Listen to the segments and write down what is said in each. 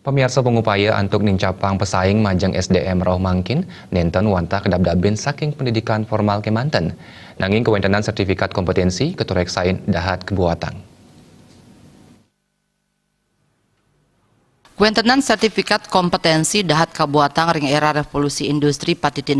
Pemirsa pengupaya untuk nincapang pesaing majang SDM Rauh Mangkin, nenten wantah kedap-dabin saking pendidikan formal Kemanten. Nanging kewentenan sertifikat kompetensi keturek sain dahat kebuatan. Kuentenan sertifikat kompetensi dahat kabuatan ring era revolusi industri 4.0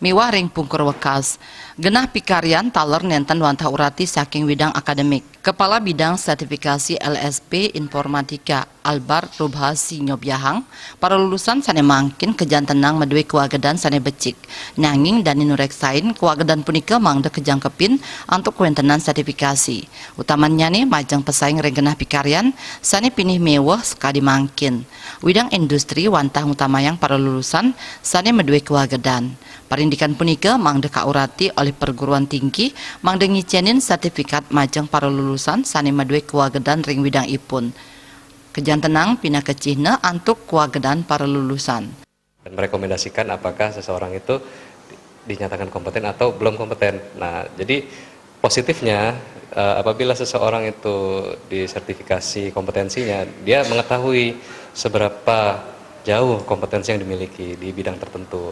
miwah ring pungkur wekas. Genah pikarian taler nenten wantah urati saking bidang akademik. Kepala Bidang Sertifikasi LSP Informatika Albar Rubhasi Nyobyahang, para lulusan sane mangkin kejan tenang medue kuagedan sane becik. Nanging dan nureksain kuagedan punika mangde kejangkepin untuk kuentenan sertifikasi. Utamanya nih majang pesaing ring genah pikarian sane pinih mewah sekali mangkin. Widang industri wantah utamayang para lulusan sane medue kuagedan. Parindikan punika mangde kaurati oleh perguruan tinggi mangde ngicenin sertifikat majang para lulusan sane medue kuagedan ring widang ipun. Kejan tenang pina kecihna antuk kuagedan para lulusan. Dan merekomendasikan apakah seseorang itu dinyatakan kompeten atau belum kompeten. Nah, jadi positifnya apabila seseorang itu disertifikasi kompetensinya, dia mengetahui seberapa jauh kompetensi yang dimiliki di bidang tertentu.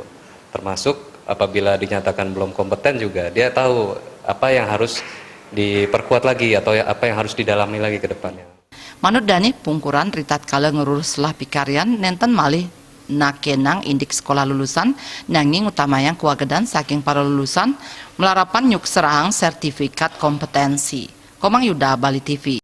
Termasuk apabila dinyatakan belum kompeten juga, dia tahu apa yang harus diperkuat lagi atau apa yang harus didalami lagi ke depannya. Manut Dani pungkuran ritat kala ngurus lah pikarian nenten malih nakenang indik sekolah lulusan nanging utamayang kuagedan saking para lulusan melarapan nyuk serang sertifikat kompetensi. Komang Yuda, Bali TV.